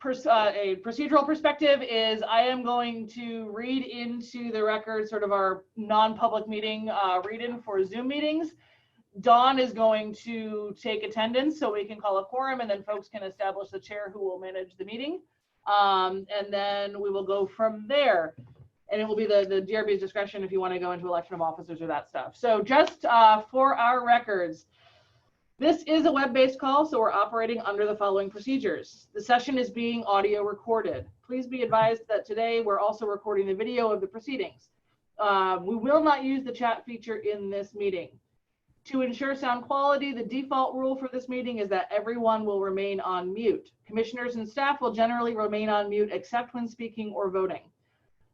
a procedural perspective is I am going to read into the record sort of our non-public meeting read-in for Zoom meetings. Dawn is going to take attendance so we can call a quorum, and then folks can establish the chair who will manage the meeting. And then we will go from there. And it will be the DRB's discretion if you want to go into election of officers or that stuff. So just for our records, this is a web-based call, so we're operating under the following procedures. The session is being audio recorded. Please be advised that today we're also recording the video of the proceedings. We will not use the chat feature in this meeting. To ensure sound quality, the default rule for this meeting is that everyone will remain on mute. Commissioners and staff will generally remain on mute except when speaking or voting.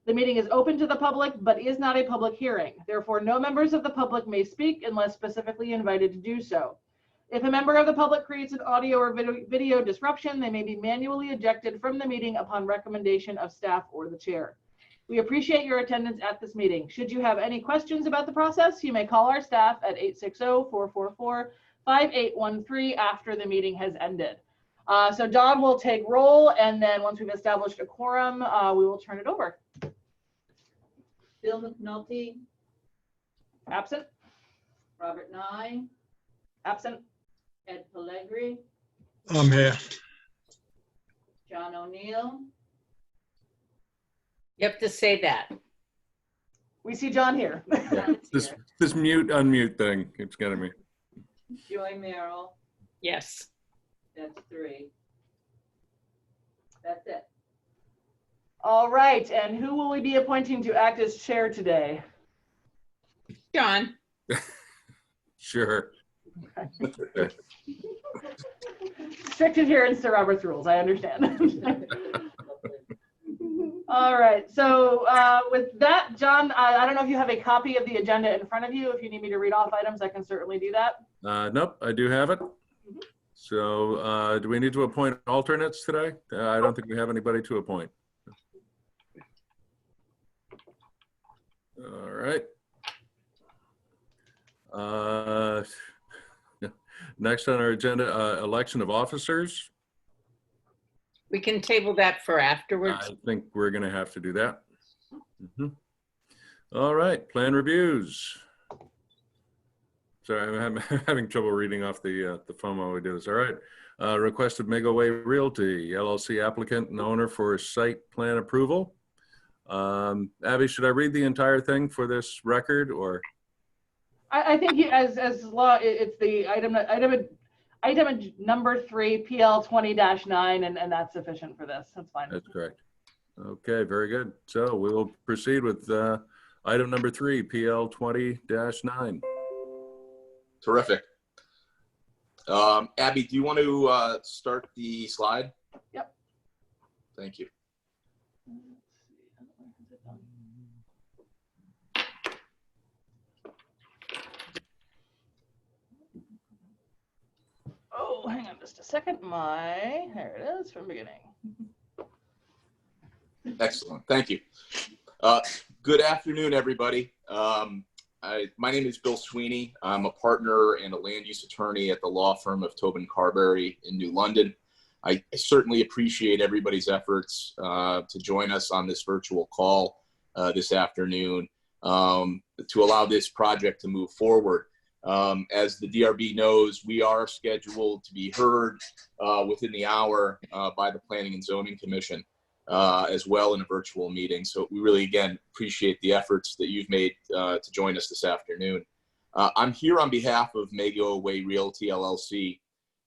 The meeting is open to the public, but is not a public hearing. Therefore, no members of the public may speak unless specifically invited to do so. If a member of the public creates an audio or video disruption, they may be manually ejected from the meeting upon recommendation of staff or the chair. We appreciate your attendance at this meeting. Should you have any questions about the process, you may call our staff at 860-444-5813 after the meeting has ended. So Dawn will take roll, and then once we've established a quorum, we will turn it over. Bill McNulty. Absent. Robert Nye. Absent. Ed Pellegri. I'm here. John O'Neill. You have to say that. We see John here. This mute unmute thing keeps getting me. Joy Merrill. Yes. That's 3. That's it. All right, and who will we be appointing to act as chair today? John. Sure. Strict adherence to Robert's rules, I understand. All right, so with that, John, I don't know if you have a copy of the agenda in front of you. If you need me to read off items, I can certainly do that. Nope, I do have it. So do we need to appoint alternates today? I don't think we have anybody to appoint. All right. Next on our agenda, election of officers. We can table that for afterwards. I think we're going to have to do that. All right, plan reviews. Sorry, I'm having trouble reading off the phone while we do this. All right, request of Mega Way Realty, LLC applicant and owner for site plan approval. Abby, should I read the entire thing for this record, or? I think as law, it's the item number 3, PL 20-9, and that's sufficient for this. That's fine. That's correct. Okay, very good. So we will proceed with item number 3, PL 20-9. Terrific. Abby, do you want to start the slide? Yep. Thank you. Oh, hang on just a second. There it is from the beginning. Excellent. Thank you. Good afternoon, everybody. My name is Bill Sweeney. I'm a partner and a land use attorney at the law firm of Tobin Carberry in New London. I certainly appreciate everybody's efforts to join us on this virtual call this afternoon to allow this project to move forward. As the DRB knows, we are scheduled to be heard within the hour by the Planning and Zoning Commission as well in a virtual meeting. So we really, again, appreciate the efforts that you've made to join us this afternoon. I'm here on behalf of Mega Way Realty, LLC,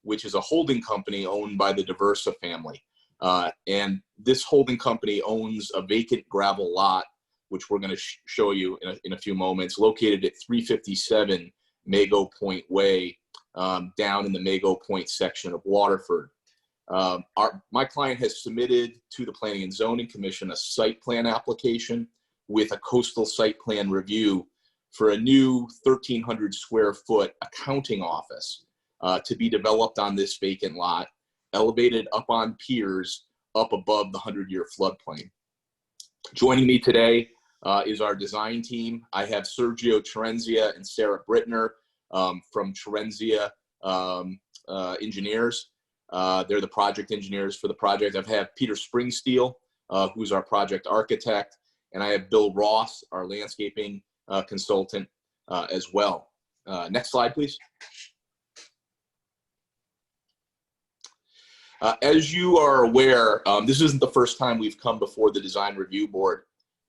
which is a holding company owned by the Diversa family. And this holding company owns a vacant gravel lot, which we're going to show you in a few moments, located at 357 Mago Point Way, down in the Mago Point section of Waterford. My client has submitted to the Planning and Zoning Commission a site plan application with a coastal site plan review for a new 1,300 square foot accounting office to be developed on this vacant lot, elevated up on piers up above the 100-year floodplain. Joining me today is our design team. I have Sergio Terenzia and Sarah Brittner from Terenzia Engineers. They're the project engineers for the project. I've had Peter Springsteel, who's our project architect, and I have Bill Ross, our landscaping consultant as well. Next slide, please. As you are aware, this isn't the first time we've come before the Design Review Board.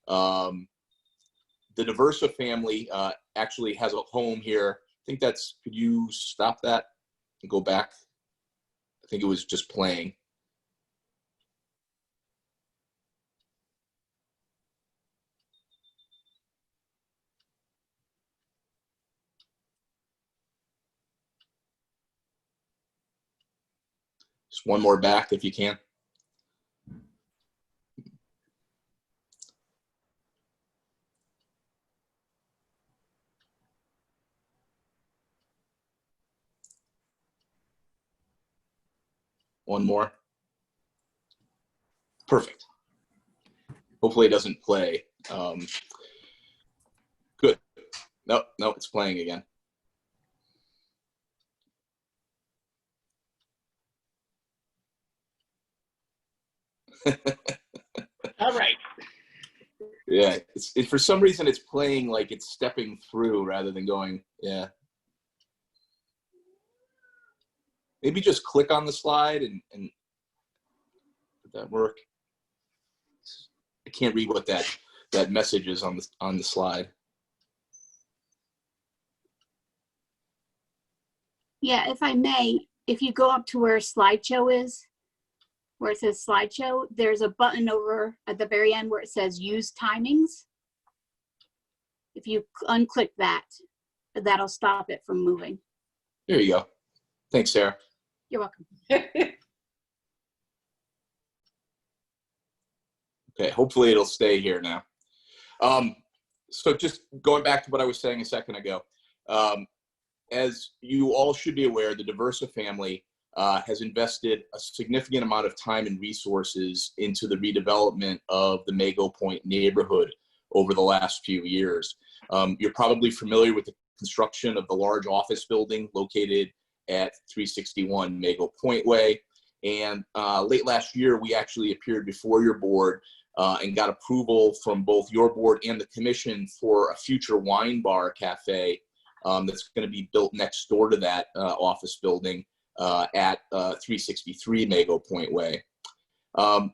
The Diversa family actually has a home here. I think that's, could you stop that and go back? I think it was just playing. Just one more back if you can. One more. Perfect. Hopefully it doesn't play. Good. No, it's playing again. All right. Yeah, for some reason it's playing like it's stepping through rather than going, yeah. Maybe just click on the slide and would that work? I can't read what that message is on the slide. Yeah, if I may, if you go up to where slideshow is, where it says slideshow, there's a button over at the very end where it says use timings. If you unclick that, that'll stop it from moving. There you go. Thanks, Sarah. You're welcome. Okay, hopefully it'll stay here now. So just going back to what I was saying a second ago, as you all should be aware, the Diversa family has invested a significant amount of time and resources into the redevelopment of the Mago Point neighborhood over the last few years. You're probably familiar with the construction of the large office building located at 361 Mago Point Way. And late last year, we actually appeared before your board and got approval from both your board and the commission for a future wine bar cafe that's going to be built next door to that office building at 363 Mago Point Way. The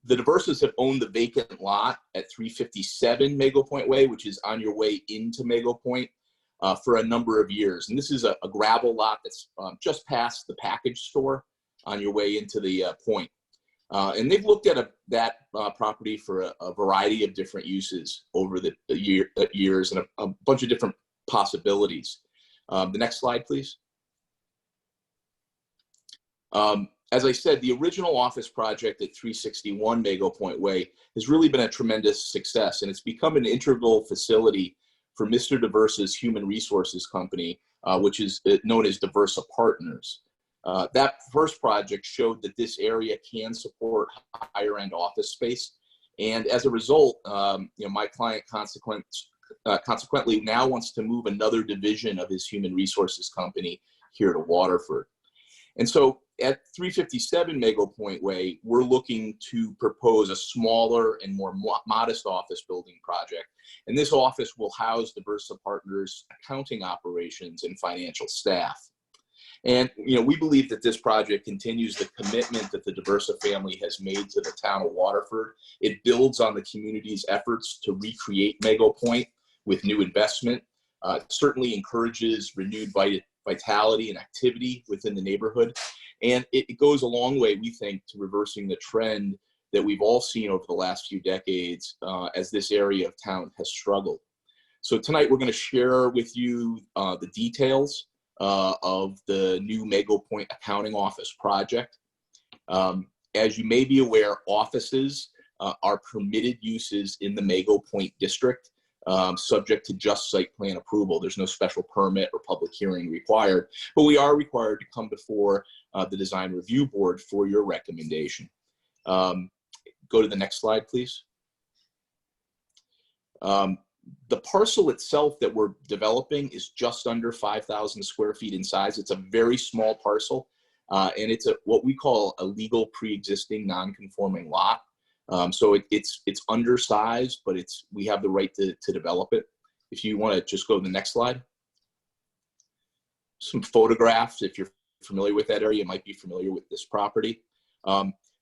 Diversas have owned the vacant lot at 357 Mago Point Way, which is on your way into Mago Point, for a number of years. And this is a gravel lot that's just past the package store on your way into the point. And they've looked at that property for a variety of different uses over the years and a bunch of different possibilities. The next slide, please. As I said, the original office project at 361 Mago Point Way has really been a tremendous success, and it's become an integral facility for Mr. Diversa's human resources company, which is known as Diversa Partners. That first project showed that this area can support higher-end office space, and as a result, my client consequently now wants to move another division of his human resources company here to Waterford. And so at 357 Mago Point Way, we're looking to propose a smaller and more modest office building project. And this office will house Diversa Partners' accounting operations and financial staff. And we believe that this project continues the commitment that the Diversa family has made to the town of Waterford. It builds on the community's efforts to recreate Mago Point with new investment. It certainly encourages renewed vitality and activity within the neighborhood. And it goes a long way, we think, to reversing the trend that we've all seen over the last few decades as this area of town has struggled. So tonight we're going to share with you the details of the new Mago Point accounting office project. As you may be aware, offices are permitted uses in the Mago Point district, subject to just site plan approval. There's no special permit or public hearing required, but we are required to come before the Design Review Board for your recommendation. Go to the next slide, please. The parcel itself that we're developing is just under 5,000 square feet in size. It's a very small parcel. And it's what we call a legal pre-existing non-conforming lot. So it's undersized, but we have the right to develop it. If you want to just go to the next slide. Some photographs, if you're familiar with that area, you might be familiar with this property.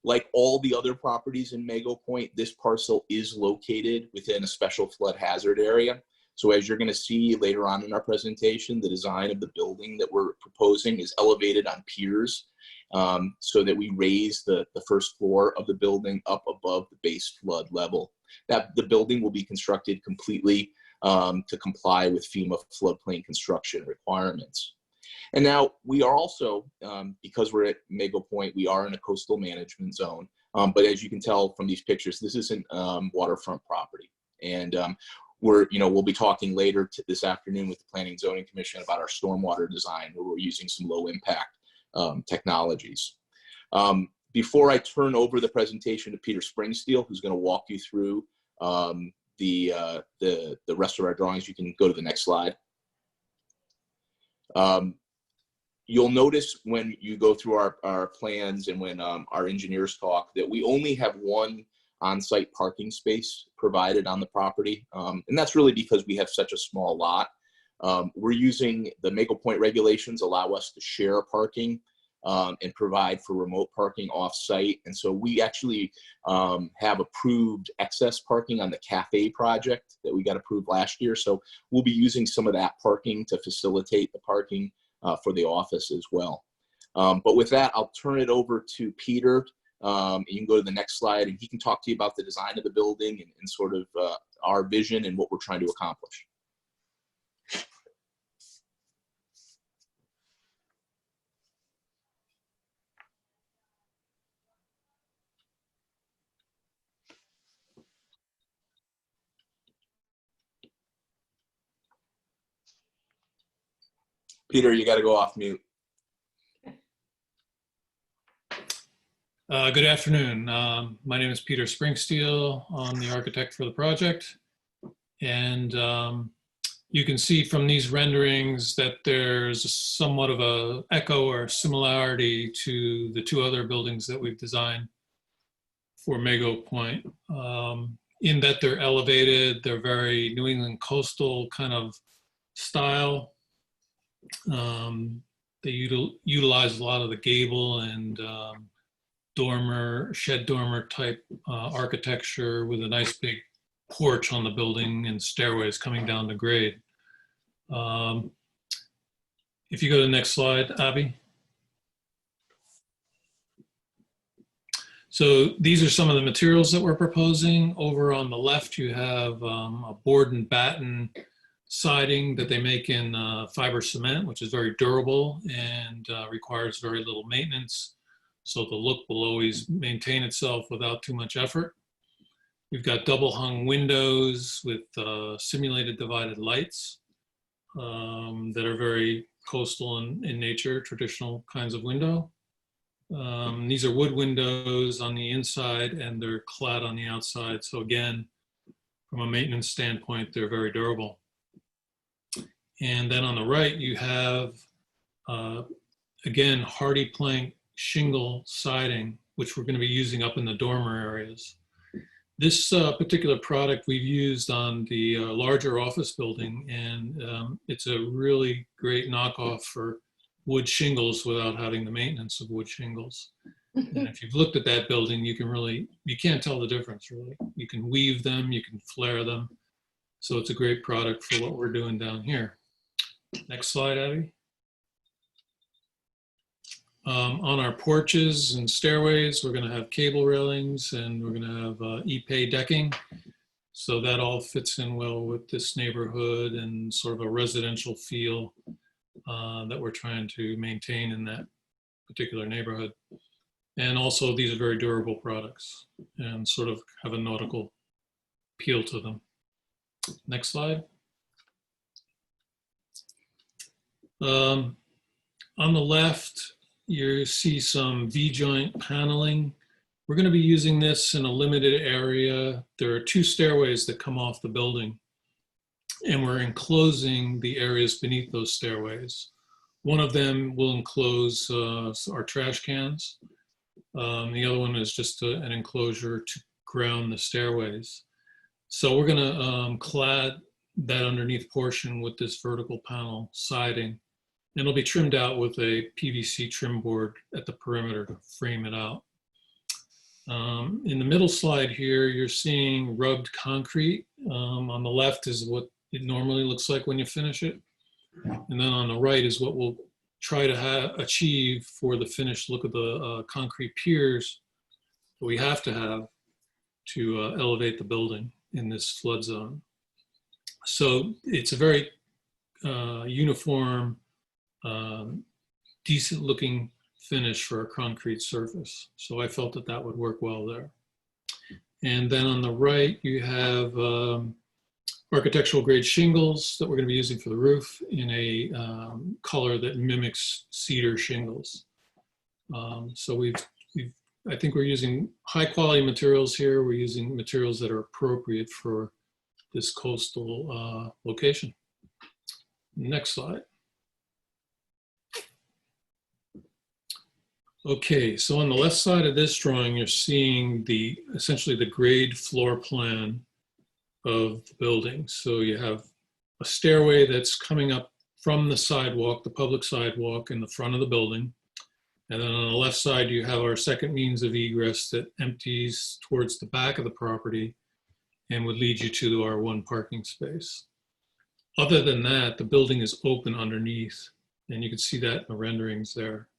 Like all the other properties in Mago Point, this parcel is located within a special flood hazard area. So as you're going to see later on in our presentation, the design of the building that we're proposing is elevated on piers, so that we raise the first floor of the building up above the base flood level. That the building will be constructed completely to comply with FEMA floodplain construction requirements. And now we are also, because we're at Mago Point, we are in a coastal management zone. But as you can tell from these pictures, this isn't waterfront property. And we'll be talking later this afternoon with the Planning and Zoning Commission about our stormwater design, where we're using some low impact technologies. Before I turn over the presentation to Peter Springsteel, who's going to walk you through the rest of our drawings, you can go to the next slide. You'll notice when you go through our plans and when our engineers talk that we only have one on-site parking space provided on the property. And that's really because we have such a small lot. We're using the Mago Point regulations allow us to share parking and provide for remote parking off-site. And so we actually have approved excess parking on the cafe project that we got approved last year. So we'll be using some of that parking to facilitate the parking for the office as well. But with that, I'll turn it over to Peter. You can go to the next slide and he can talk to you about the design of the building and sort of our vision and what we're trying to accomplish. Peter, you got to go off mute. Good afternoon. My name is Peter Springsteel. I'm the architect for the project. And you can see from these renderings that there's somewhat of a echo or similarity to the two other buildings that we've designed for Mago Point, in that they're elevated, they're very New England coastal kind of style. They utilize a lot of the gable and shed dormer type architecture with a nice big porch on the building and stairways coming down to grade. If you go to the next slide, Abby. So these are some of the materials that we're proposing. Over on the left, you have a board and batten siding that they make in fiber cement, which is very durable and requires very little maintenance. So the look will always maintain itself without too much effort. We've got double hung windows with simulated divided lights that are very coastal in nature, traditional kinds of window. These are wood windows on the inside and they're clad on the outside. So again, from a maintenance standpoint, they're very durable. And then on the right, you have, again, hardy plank shingle siding, which we're going to be using up in the dormer areas. This particular product we've used on the larger office building, and it's a really great knockoff for wood shingles without having the maintenance of wood shingles. And if you've looked at that building, you can't tell the difference really. You can weave them, you can flare them. So it's a great product for what we're doing down here. Next slide, Abby. On our porches and stairways, we're going to have cable railings and we're going to have e-pay decking. So that all fits in well with this neighborhood and sort of a residential feel that we're trying to maintain in that particular neighborhood. And also these are very durable products and sort of have a nautical appeal to them. Next slide. On the left, you see some V-joint paneling. We're going to be using this in a limited area. There are two stairways that come off the building, and we're enclosing the areas beneath those stairways. One of them will enclose our trash cans. The other one is just an enclosure to ground the stairways. So we're gonna clad that underneath portion with this vertical panel siding. And it'll be trimmed out with a PVC trim board at the perimeter to frame it out. In the middle slide here, you're seeing rubbed concrete. On the left is what it normally looks like when you finish it. And then on the right is what we'll try to achieve for the finished look of the concrete piers that we have to have to elevate the building in this flood zone. So it's a very uniform, decent looking finish for a concrete surface. So I felt that that would work well there. And then on the right, you have architectural grade shingles that we're going to be using for the roof in a color that mimics cedar shingles. So I think we're using high quality materials here. We're using materials that are appropriate for this coastal location. Next slide. Okay, so on the left side of this drawing, you're seeing essentially the grade floor plan of the building. So you have a stairway that's coming up from the sidewalk, the public sidewalk in the front of the building. And then on the left side, you have our second means of egress that empties towards the back of the property and would lead you to our one parking space. Other than that, the building is open underneath, and you can see that in the renderings there.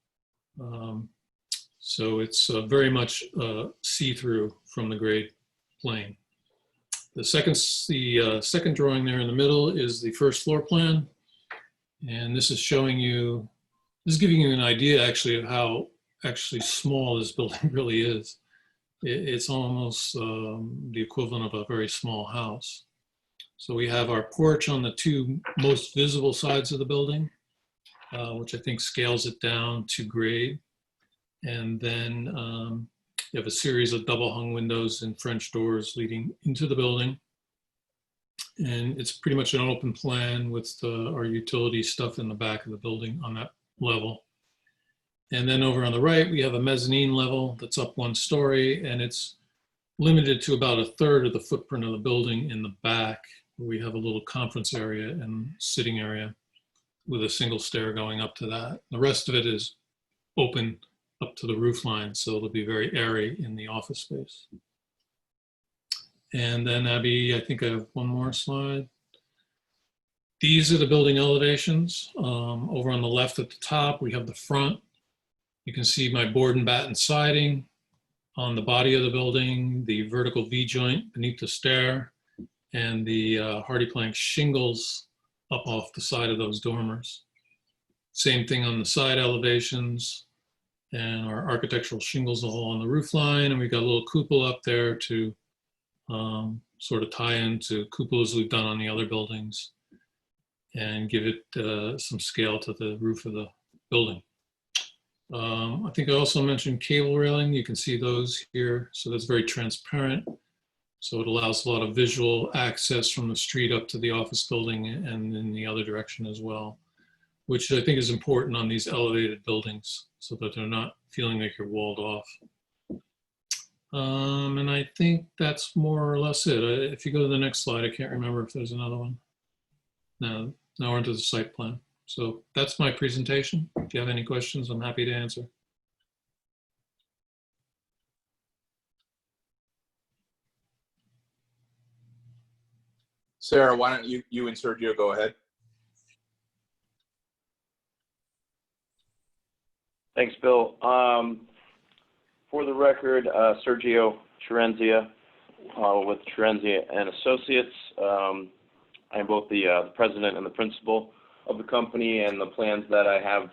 So it's very much see-through from the grade plane. The second drawing there in the middle is the first floor plan. And this is showing you, this is giving you an idea actually of how actually small this building really is. It's almost the equivalent of a very small house. So we have our porch on the two most visible sides of the building, which I think scales it down to grade. And then you have a series of double hung windows and French doors leading into the building. And it's pretty much an open plan with our utility stuff in the back of the building on that level. And then over on the right, we have a mezzanine level that's up one story, and it's limited to about a third of the footprint of the building in the back, where we have a little conference area and sitting area with a single stair going up to that. The rest of it is open up to the roof line, so it'll be very airy in the office space. And then Abby, I think I have one more slide. These are the building elevations. Over on the left at the top, we have the front. You can see my board and batten siding on the body of the building, the vertical V-joint beneath the stair, and the hardy plank shingles up off the side of those dormers. Same thing on the side elevations, and our architectural shingles all on the roof line, and we've got a little cupola up there to sort of tie into cupolas we've done on the other buildings and give it some scale to the roof of the building. I think I also mentioned cable railing. You can see those here. So that's very transparent. So it allows a lot of visual access from the street up to the office building and in the other direction as well, which I think is important on these elevated buildings so that they're not feeling like you're walled off. And I think that's more or less it. If you go to the next slide, I can't remember if there's another one. No, now we're into the site plan. So that's my presentation. If you have any questions, I'm happy to answer. Sarah, why don't you and Sergio go ahead? Thanks, Bill. For the record, Sergio Cerenzia with Cerenzia and Associates. I am both the president and the principal of the company, and the plans that I have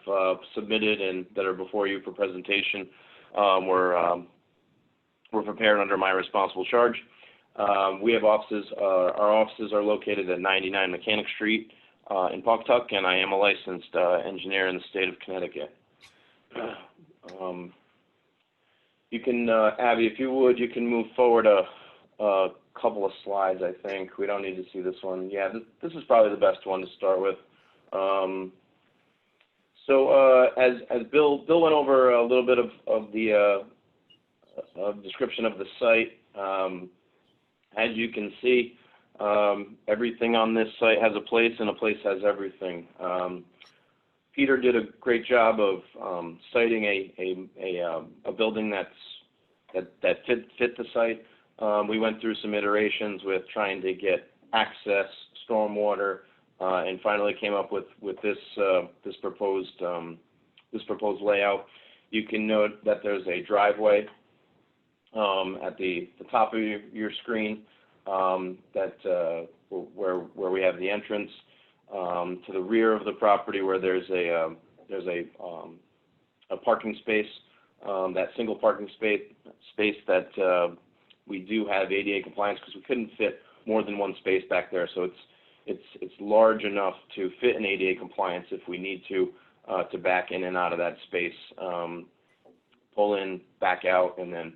submitted and that are before you for presentation were prepared under my responsible charge. We have offices. Our offices are located at 99 Mechanic Street in Pawcatuck, and I am a licensed engineer in the state of Connecticut. You can, Abby, if you would, you can move forward a couple of slides, I think. We don't need to see this one. Yeah, this is probably the best one to start with. So as Bill went over a little bit of the description of the site, as you can see, everything on this site has a place, and a place has everything. Peter did a great job of citing a building that fit the site. We went through some iterations with trying to get access, stormwater, and finally came up with this proposed layout. You can note that there's a driveway at the top of your screen that where we have the entrance. To the rear of the property, where there's a parking space, that single parking space that we do have ADA compliance, because we couldn't fit more than one space back there. So it's large enough to fit in ADA compliance if we need to back in and out of that space, pull in, back out, and then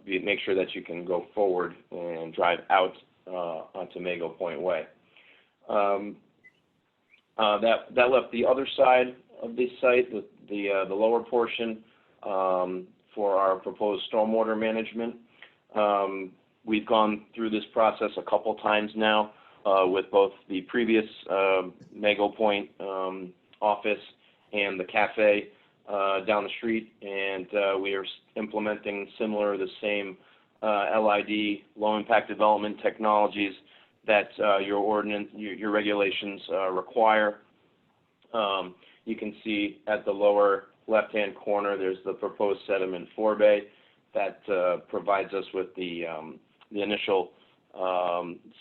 make sure that you can go forward and drive out onto Mago Point Way. That left the other side of the site, the lower portion, for our proposed stormwater management. We've gone through this process a couple times now with both the previous Mago Point office and the cafe down the street, and we are implementing the same LID, low impact development technologies that your regulations require. You can see at the lower left-hand corner, there's the proposed sediment forebay that provides us with the initial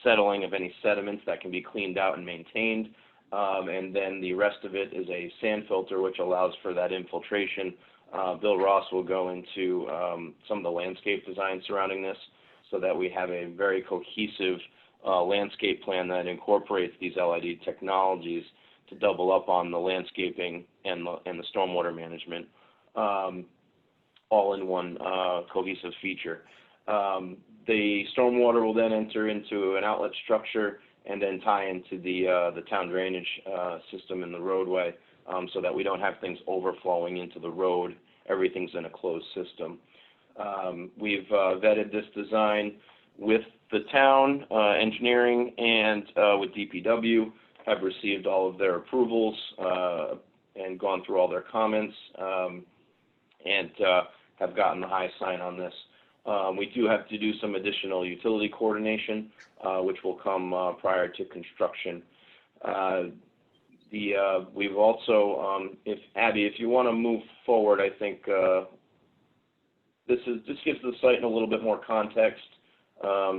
settling of any sediments that can be cleaned out and maintained. And then the rest of it is a sand filter, which allows for that infiltration. Bill Ross will go into some of the landscape design surrounding this, so that we have a very cohesive landscape plan that incorporates these LID technologies to double up on the landscaping and the stormwater management, all in one cohesive feature. The stormwater will then enter into an outlet structure and then tie into the town drainage system in the roadway, so that we don't have things overflowing into the road. Everything's in a closed system. We've vetted this design with the town, engineering, and with DPW, have received all of their approvals and gone through all their comments, and have gotten the high sign on this. We do have to do some additional utility coordination, which will come prior to construction. We've also, Abby, if you want to move forward, I think this gives the site in a little bit more context,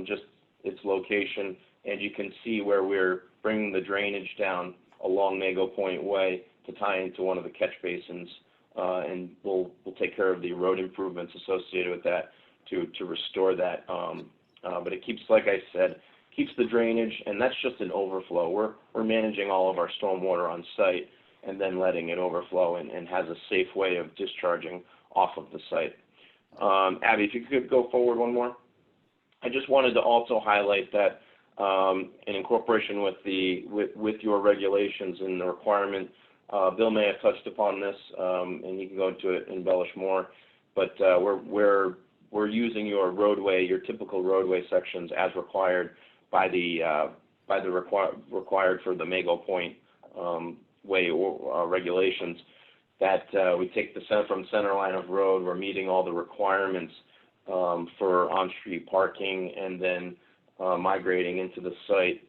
just its location, and you can see where we're bringing the drainage down along Mago Point Way to tie into one of the catch basins, and we'll take care of the road improvements associated with that to restore that. But it keeps, like I said, keeps the drainage, and that's just an overflow. We're managing all of our stormwater on site and then letting it overflow and has a safe way of discharging off of the site. Abby, if you could go forward one more. I just wanted to also highlight that in incorporation with your regulations and the requirement, Bill may have touched upon this, and he can go into it and embellish more, but we're using your typical roadway sections as required by the required for the Mago Point Way regulations. That we take from center line of road, we're meeting all the requirements for on-street parking, and then migrating into the site,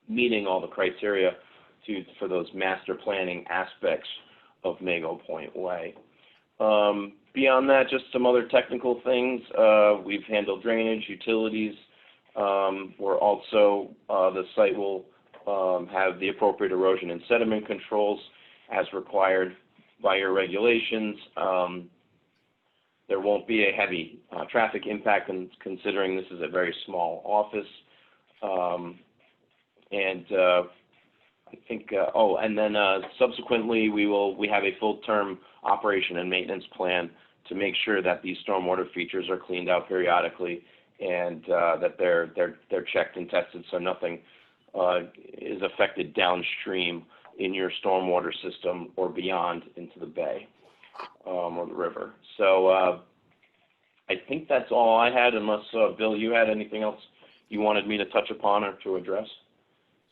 meeting all the criteria for those master planning aspects of Mago Point Way. Beyond that, just some other technical things. We've handled drainage, utilities. We're also, the site will have the appropriate erosion and sediment controls as required by your regulations. There won't be a heavy traffic impact, considering this is a very small office. And I think, and then subsequently we have a full-term operation and maintenance plan to make sure that these stormwater features are cleaned out periodically, and that they're checked and tested, so nothing is affected downstream in your stormwater system or beyond into the bay or the river. So I think that's all I had, unless, Bill, you had anything else you wanted me to touch upon or to address?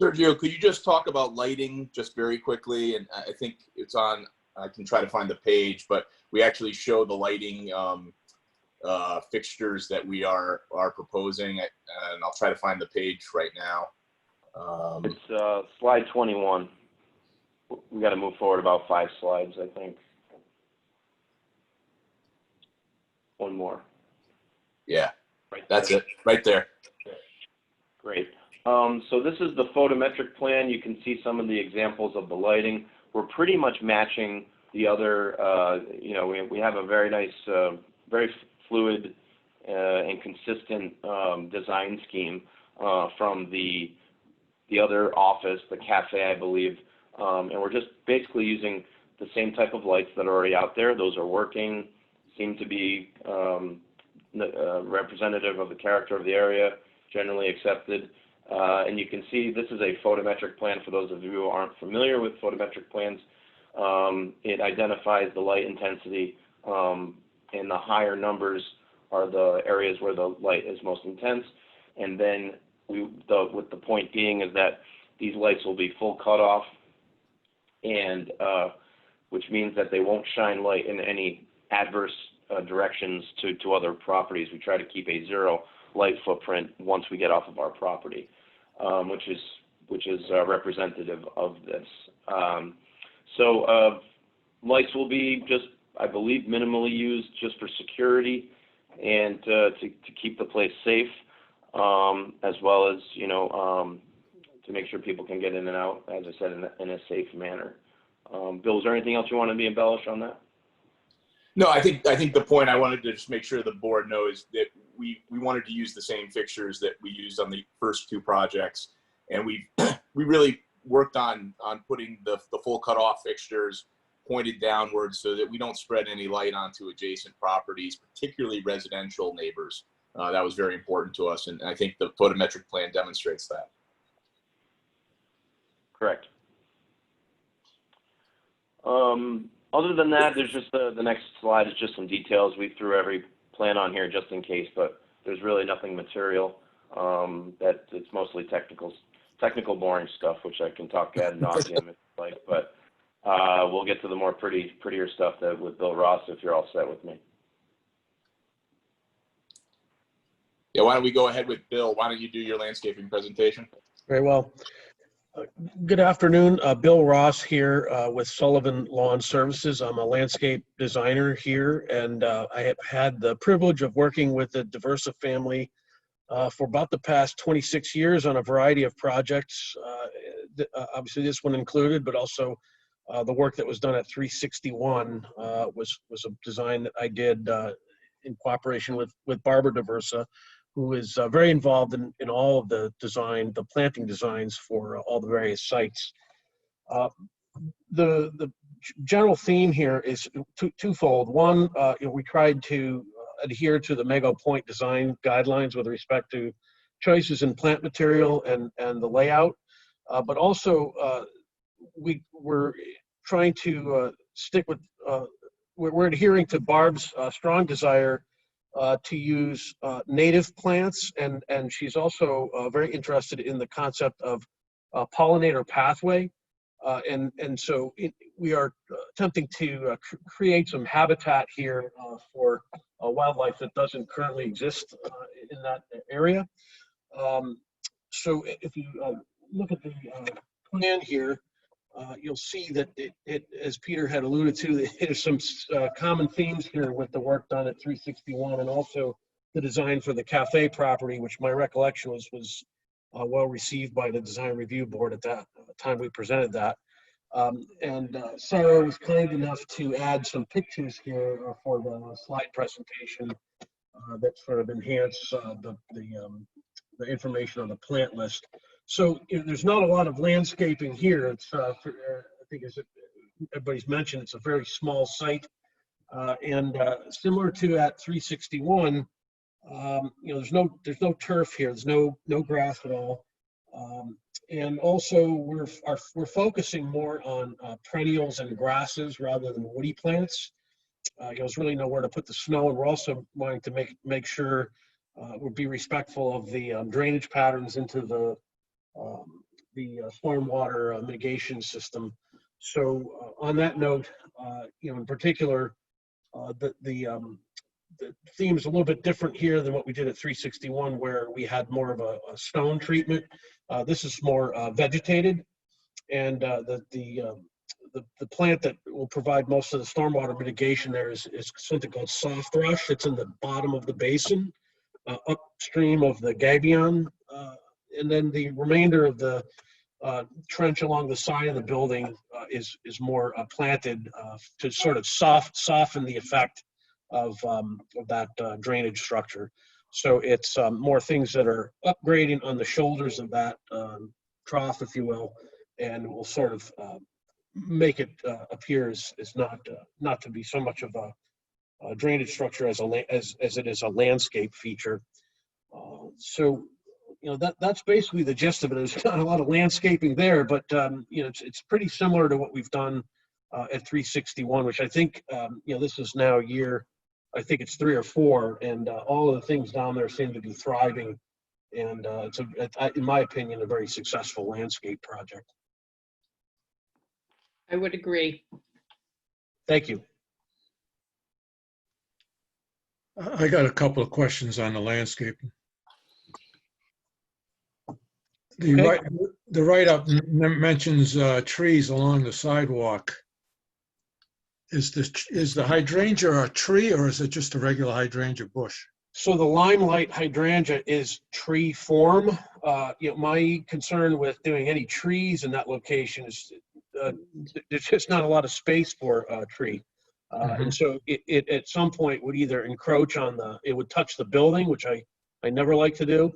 Sergio, could you just talk about lighting just very quickly? And I think it's on, I can try to find the page, but we actually show the lighting fixtures that we are proposing, and I'll try to find the page right now. It's slide 21. We got to move forward about 5 slides, I think. One more. Yeah, Right that's there. it, right there. Great. So this is the photometric plan. You can see some of the examples of the lighting. We're pretty much matching the other, we have a very nice, very fluid and consistent design scheme from the other office, the cafe, I believe. And we're just basically using the same type of lights that are already out there. Those are working, seem to be representative of the character of the area, generally accepted. And you can see this is a photometric plan for those of you who aren't familiar with photometric plans. It identifies the light intensity, and the higher numbers are the areas where the light is most intense. And then with the point being is that these lights will be full cutoff, and which means that they won't shine light in any adverse directions to other properties. We try to keep a zero light footprint once we get off of our property, which is representative of this. So lights will be just, I believe, minimally used just for security and to keep the place safe, as well as, to make sure people can get in and out, as I said, in a safe manner. Bill, is there anything else you wanted me to embellish on that? No, I think the point I wanted to just make sure the board knows that we wanted to use the same fixtures that we used on the first 2 projects, and we really worked on putting the full cutoff fixtures pointed downwards so that we don't spread any light onto adjacent properties, particularly residential neighbors. That was very important to us, and I think the photometric plan demonstrates that. Correct. Other than that, there's just the next slide is just some details. We threw every plan on here just in case, but there's really nothing material. That it's mostly technical boring stuff, which I can talk ad nauseum if you like, but we'll get to the more prettier stuff with Bill Ross if you're all set with me. Yeah, why don't we go ahead with Bill? Why don't you do your landscaping presentation? Very well. Good afternoon. Bill Ross here with Sullivan Lawn Services. I'm a landscape designer here, and I have had the privilege of working with the Diversa family for about the past 26 years on a variety of projects. Obviously this one included, but also the work that was done at 361 was a design that I did in cooperation with Barbara Diversa, who is very involved in all of the planting designs for all the various sites. The general theme here is twofold. One, we tried to adhere to the Mego Point design guidelines with respect to choices in plant material and the layout, but also we were trying to stick with, we're adhering to Barb's strong desire to use native plants, and she's also very interested in the concept of pollinator pathway, and so we are attempting to create some habitat here for wildlife that doesn't currently exist in that area. So if you look at the plan here, you'll see that it, as Peter had alluded to, there's some common themes here with the work done at 361 and also the design for the cafe property, which my recollection was well received by the design review board at that time we presented that. And Sarah was kind enough to add some pictures here for the slide presentation that sort of enhance the information on the plant list. So there's not a lot of landscaping here. It's I think as everybody's mentioned, it's a very small site, and similar to at 361, there's no turf here. There's no grass at all. And also we're focusing more on perennials and grasses rather than woody plants. There's really nowhere to put the snow, and we're also wanting to make sure we'll be respectful of the drainage patterns into the stormwater mitigation system. So on that note, in particular, the theme is a little bit different here than what we did at 361, where we had more of a stone treatment. This is more vegetated, and the plant that will provide most of the stormwater mitigation there is something called soft rush. It's in the bottom of the basin, upstream of the gabion, and then the remainder of the trench along the side of the building is more planted to sort of soften the effect of that drainage structure. So it's more things that are upgrading on the shoulders of that trough, if you will, and will sort of make it appear as not to be so much of a drainage structure as it is a landscape feature. So that's basically the gist of it. There's not a lot of landscaping there, but it's pretty similar to what we've done at 361, which I think this is now year, I think it's 3 or 4, and all of the things down there seem to be thriving, and it's in my opinion, a very successful landscape project. I would agree. Thank you. I got a couple of questions on the landscaping. The write-up mentions trees along the sidewalk. Is the hydrangea a tree, or is it just a regular hydrangea bush? So the limelight hydrangea is tree form. My concern with doing any trees in that location is there's just not a lot of space for a tree. And so it at some point would either encroach on it would touch the building, which I never like to do.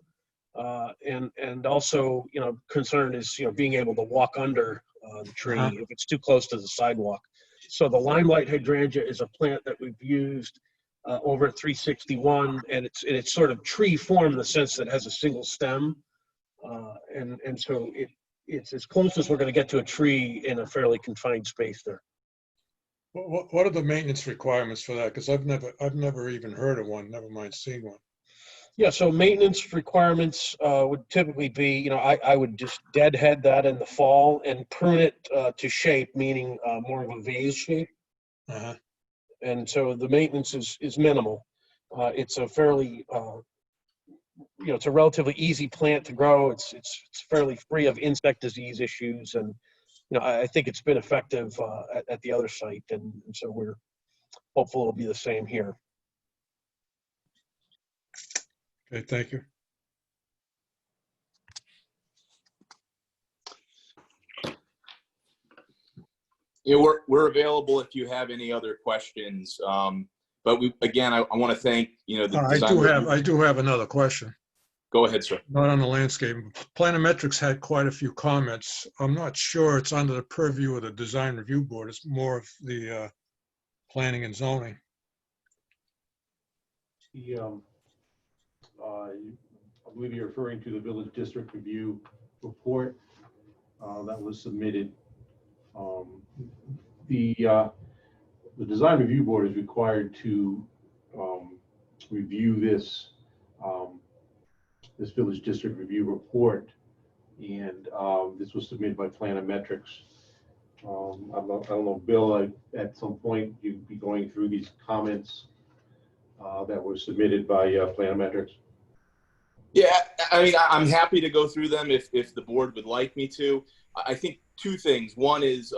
And also, concern is, being able to walk under the tree if it's too close to the sidewalk. So the limelight hydrangea is a plant that we've used over at 361, and it's sort of tree form in the sense that it has a single stem. And so it's as close as we're going to get to a tree in a fairly confined space there. What are the maintenance requirements for that? Because I've never even heard of one, never mind seeing one. Yeah, so maintenance requirements would typically be, I would just deadhead that in the fall and prune it to shape, meaning more of a vase shape. And so the maintenance is minimal. It's a fairly, it's a relatively easy plant to grow. It's fairly free of insect disease issues, and I think it's been effective at the other site, and so we're hopeful it'll be the same here. Okay, thank you. We're available if you have any other questions. But I want to thank I do have another question. Go ahead, sir. Not on the landscape. Planometrics had quite a few comments. I'm not sure it's under the purview of the design review board. It's more of the planning and zoning. I believe you're referring to the village district review report that was submitted. The design review board is required to review this village district review report, and this was submitted by Planometrics. I don't know, Bill, at some point you'd be going through these comments that were submitted by Planometrics. Yeah, I mean, I'm happy to go through them if the board would like me to. I think two things. One is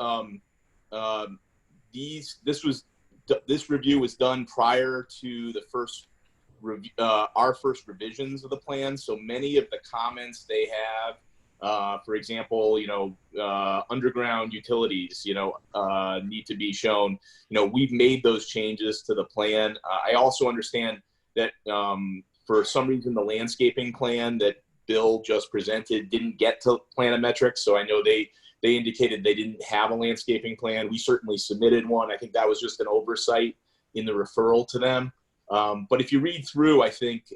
this review was done prior to the first our first revisions of the plan. So many of the comments they have, for example, underground utilities, need to be shown. We've made those changes to the plan. I also understand that for some reason the landscaping plan that Bill just presented didn't get to Planometrics. So I know they indicated they didn't have a landscaping plan. We certainly submitted one. I think that was just an oversight in the referral to them. But if you read through, I think,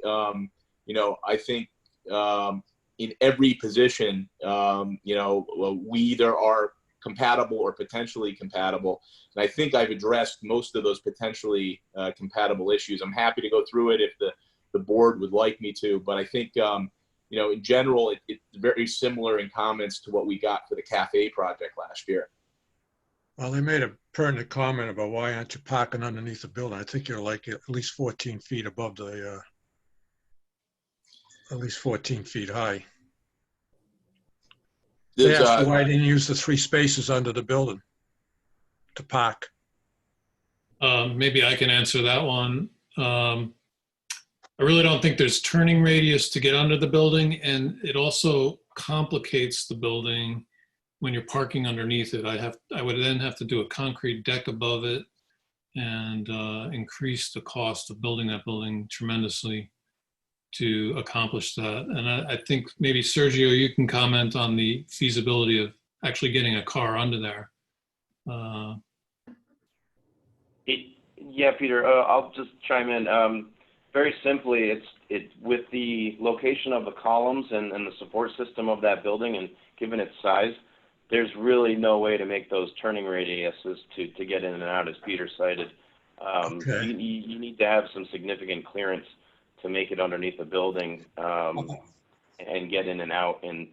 in every position, we either are compatible or potentially compatible. And I think I've addressed most of those potentially compatible issues. I'm happy to go through it if the board would like me to, but I think, in general, it's very similar in comments to what we got for the cafe project last year. Well, they made a pertinent comment about why aren't you parking underneath the building? I think you're like at least 14 feet above the, at least 14 feet high. They There's, asked why I didn't use the 3 spaces under the building to park. Maybe I can answer that one. I really don't think there's turning radius to get under the building, and it also complicates the building when you're parking underneath it. I would then have to do a concrete deck above it and increase the cost of building that building tremendously to accomplish that. And I think maybe Sergio, you can comment on the feasibility of actually getting a car under there. Yeah, Peter, I'll just chime in. Very simply, it's with the location of the columns and the support system of that building, and given its size, there's really no way to make those turning radiuses to get in and out, as Peter cited. Okay. You need to have some significant clearance to make it underneath the building and get in and out. And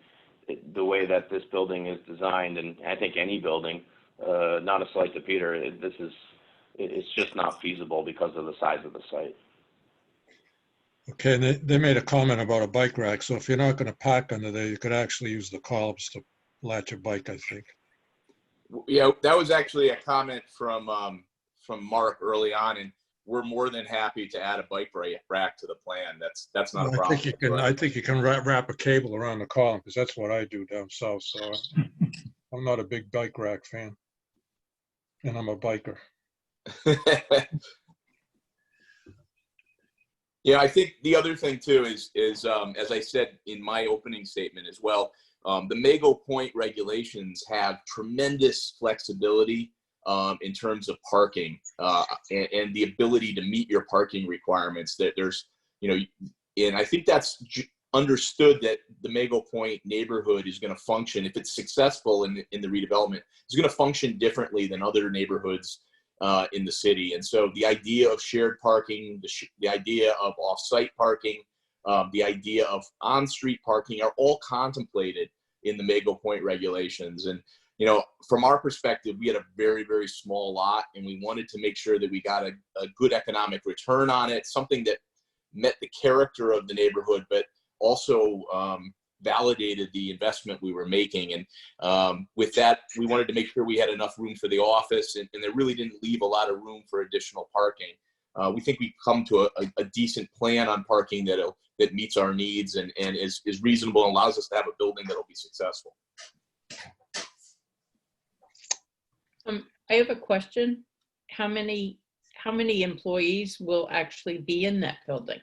the way that this building is designed, and I think any building, not a slight to Peter, it's just not feasible because of the size of the site. Okay, and they made a comment about a bike rack. So if you're not going to park under there, you could actually use the columns to latch a bike, I think. Yeah, that was actually a comment from Mark early on, and we're more than happy to add a bike rack to the plan. That's not a problem. I think you can wrap a cable around the column, because that's what I do down south. So I'm not a big bike rack fan, and I'm a biker. Yeah, I think the other thing too is as I said in my opening statement as well, the Mago Point regulations have tremendous flexibility in terms of parking and the ability to meet your parking requirements. That there's, and I think that's understood that the Mago Point neighborhood is going to function, if it's successful in the redevelopment, it's going to function differently than other neighborhoods in the city. And so the idea of shared parking, the idea of off-site parking, the idea of on-street parking are all contemplated in the Mago Point regulations. And, from our perspective, we had a very, very small lot, and we wanted to make sure that we got a good economic return on it, something that met the character of the neighborhood, but also validated the investment we were making. And with that, we wanted to make sure we had enough room for the office, and there really didn't leave a lot of room for additional parking. We think we've come to a decent plan on parking that meets our needs and is reasonable and allows us to have a building that'll be successful. I have a question. How many employees will actually be in that building?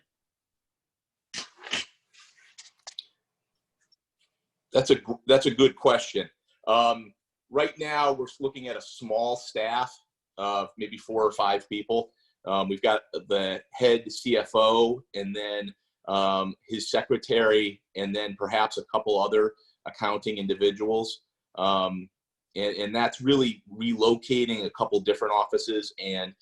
That's a good question. Right now, we're looking at a small staff of maybe 4 or 5 people. We've got the head CFO, and then his secretary, and then perhaps a couple other accounting individuals. And that's really relocating a couple different offices and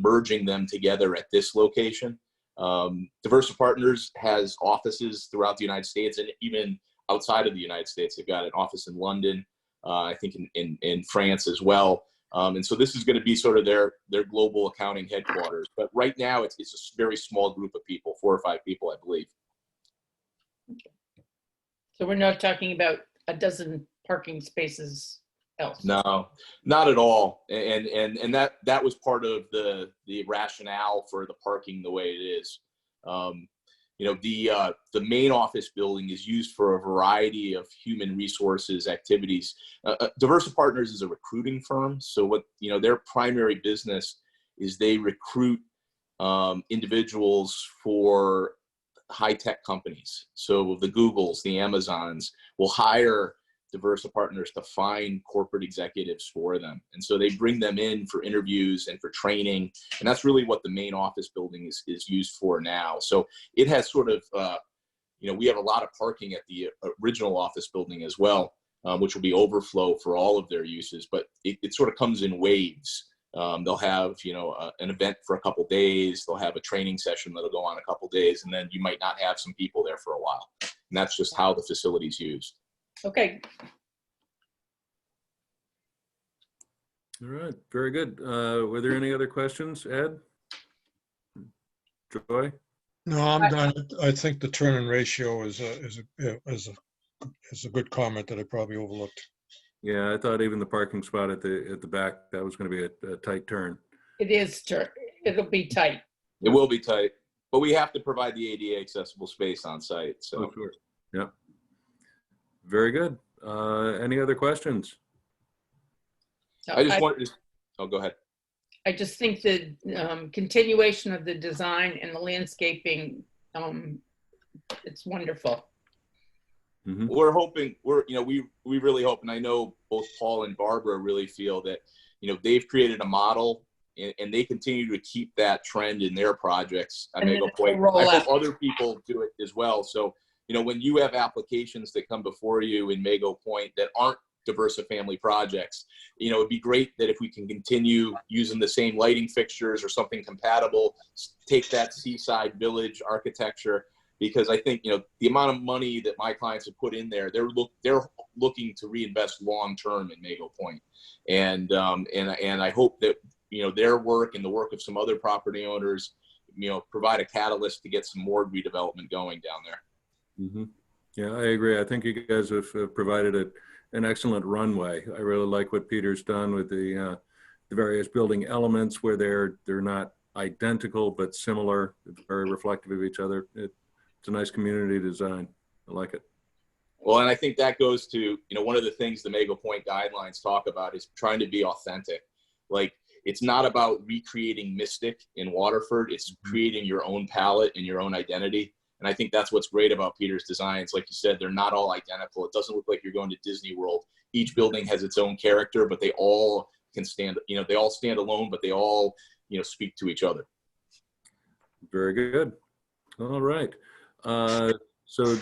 merging them together at this location. Diversa Partners has offices throughout the United States and even outside of the United States. They've got an office in London, I think in France as well. And so this is going to be sort of their global accounting headquarters. But right now, it's a very small group of people, 4 or 5 people, I believe. So we're not talking about a dozen parking spaces else? No, not at all. And that was part of the rationale for the parking the way it is. The main office building is used for a variety of human resources activities. Diversa Partners is a recruiting firm, so what their primary business is they recruit individuals for high-tech companies. So the Googles, the Amazons will hire Diversa Partners to find corporate executives for them. And so they bring them in for interviews and for training. And that's really what the main office building is used for now. So it has sort of, we have a lot of parking at the original office building as well, which will be overflow for all of their uses, but it sort of comes in waves. They'll have, an event for a couple days. They'll have a training session that'll go on a couple days, and then you might not have some people there for a while. And that's just how the facility's used. Okay. All right, very good. Were there any other questions, Ed? Joy? No, I'm done. I think the turn-in ratio is a good comment that I probably overlooked. Yeah, I thought even the parking spot at the back, that was going to be a tight turn. It is, it'll be tight. It will be tight, but we have to provide the ADA accessible space on site. So, Oh, sure. Yeah. Very good. Any other questions? I just wanted to, go ahead. I just think the continuation of the design and the landscaping, it's wonderful. Mm-hmm. We're hoping, we really hope, and I know both Paul and Barbara really feel that, they've created a model and they continue to keep that trend in their projects. I hope other people do it as well. So, when you have applications that come before you in Mago Point that aren't Diversifamily projects, it'd be great that if we can continue using the same lighting fixtures or something compatible, take that seaside village architecture, because I think, the amount of money that my clients have put in there, they're looking to reinvest long-term in Mago Point. And I hope that, their work and the work of some other property owners, provide a catalyst to get some more redevelopment going down there. Mm-hmm. Yeah, I agree. I think you guys have provided an excellent runway. I really like what Peter's done with the various building elements where they're not identical but similar, very reflective of each other. It's a nice community design. I like it. Well, and I think that goes to, one of the things the Mago Point guidelines talk about is trying to be authentic. Like, it's not about recreating Mystic in Waterford. It's creating your own palette and your own identity. And I think that's what's great about Peter's designs. Like you said, they're not all identical. It doesn't look like you're going to Disney World. Each building has its own character, but they all can stand, they all stand alone, but they all, speak to each other. Very good. All right. So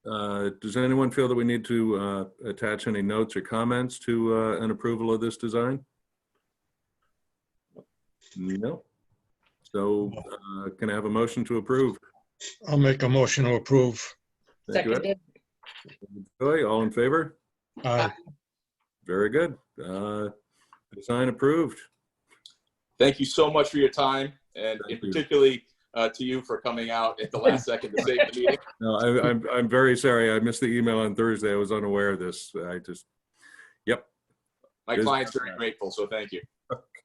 does anyone feel that we need to attach any notes or comments to an approval of this design? No. So can I have a motion to approve? I'll make a motion to approve. Thank you, Ed. Joy, all in favor? Aye. Very good. Design approved. Thank you so much for your time, and particularly to you for coming out at the last second to save the meeting. No, I'm very sorry. I missed the email on Thursday. I was unaware of this. Yep. My client's very grateful, so thank you.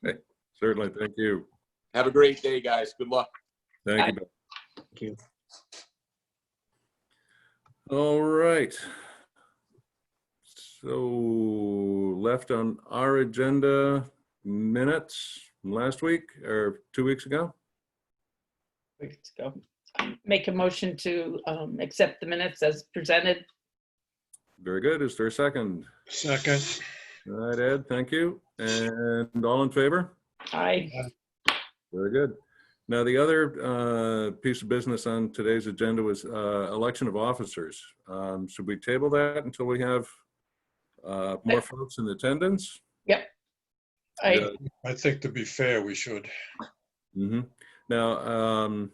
Okay, certainly. Thank you. Have a great day, guys. Good luck. Thank you. Thank you. All right. So left on our agenda, minutes from last week or 2 weeks ago. Weeks ago. Make a motion to accept the minutes as presented. Very good. Is there a second? Second. All right, Ed, thank you. And all in favor? Aye. Very good. Now, the other piece of business on today's agenda was election of officers. Should we table that until we have more folks in attendance? Yep. I think to be fair, we should. Mm-hmm. Now,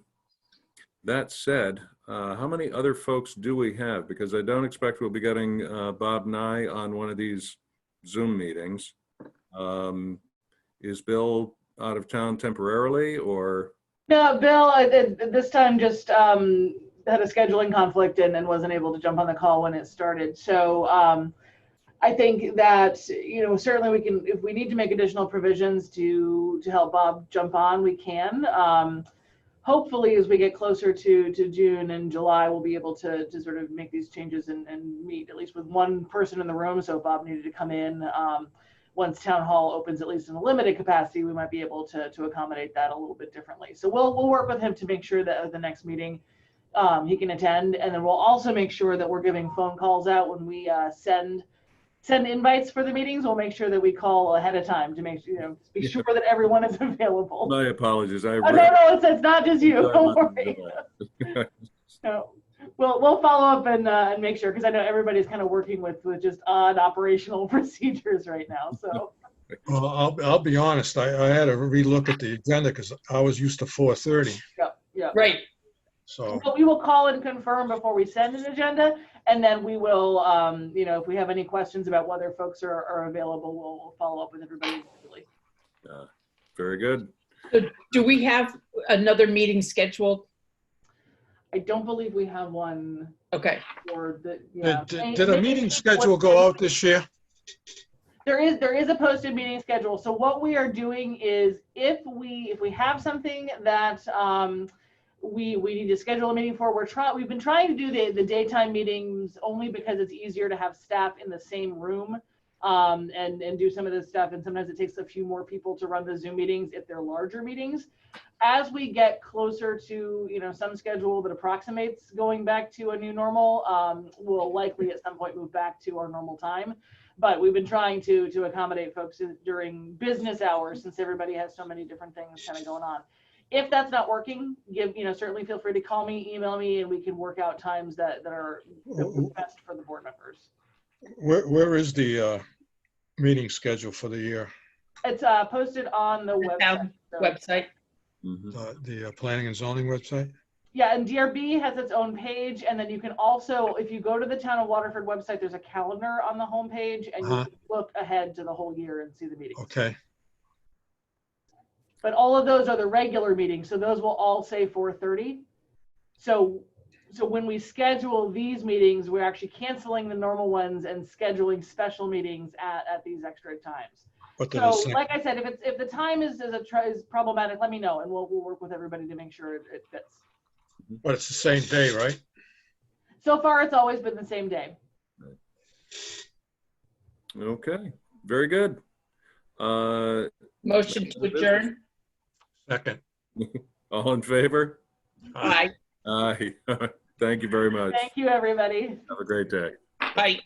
that said, how many other folks do we have? Because I don't expect we'll be getting Bob Nye on one of these Zoom meetings. Is Bill out of town temporarily, or? No, Bill this time just had a scheduling conflict and wasn't able to jump on the call when it started. So I think that, certainly we can, if we need to make additional provisions to help Bob jump on, we can. Hopefully, as we get closer to June and July, we'll be able to sort of make these changes and meet at least with one person in the room. So if Bob needed to come in, once town hall opens, at least in a limited capacity, we might be able to accommodate that a little bit differently. So we'll work with him to make sure that at the next meeting he can attend, and then we'll also make sure that we're giving phone calls out when we send invites for the meetings. We'll make sure that we call ahead of time to make sure, be sure that everyone is available. My apologies. No, it's not just you. Don't worry. No, we'll follow up and make sure, because I know everybody's kind of working with just odd operational procedures right now. So Well, I'll be honest, I had to relook at the agenda because I was used to 4:30, yeah. Right. so. But we will call and confirm before we send an agenda, and then we will, if we have any questions about whether folks are available, we'll follow up with everybody individually. Very good. So do we have another meeting scheduled? I don't believe we have one Okay. for the, yeah. Did a meeting schedule go out this year? There is a posted meeting schedule. So what we are doing is if we have something that we need to schedule a meeting for, we've been trying to do the daytime meetings only because it's easier to have staff in the same room and do some of this stuff. And sometimes it takes a few more people to run the Zoom meetings if they're larger meetings. As we get closer to some schedule that approximates going back to a new normal, we'll likely at some point move back to our normal time. But we've been trying to accommodate folks during business hours since everybody has so many different things kind of going on. If that's not working, certainly feel free to call me, email me, and we can work out times that are best for the board members. Where is the meeting schedule for the year? It's posted on the website. Website. The planning and zoning website? Yeah, and DRB has its own page, and then you can also, if you go to the Town of Waterford website, there's a calendar on the homepage, and you can look ahead to the whole year and see the meetings. Okay. But all of those are the regular meetings, so those will all say 4:30. So when we schedule these meetings, we're actually canceling the normal ones and scheduling special meetings at these extra times. So, like I said, if the time is problematic, let me know, and we'll work with everybody to make sure it fits. But it's the same day, right? So far, it's always been the same day. Okay, very good. Motion to adjourn. Second. All in favor? Aye. Aye. Thank you very much. Thank you, everybody. Have a great day. Bye.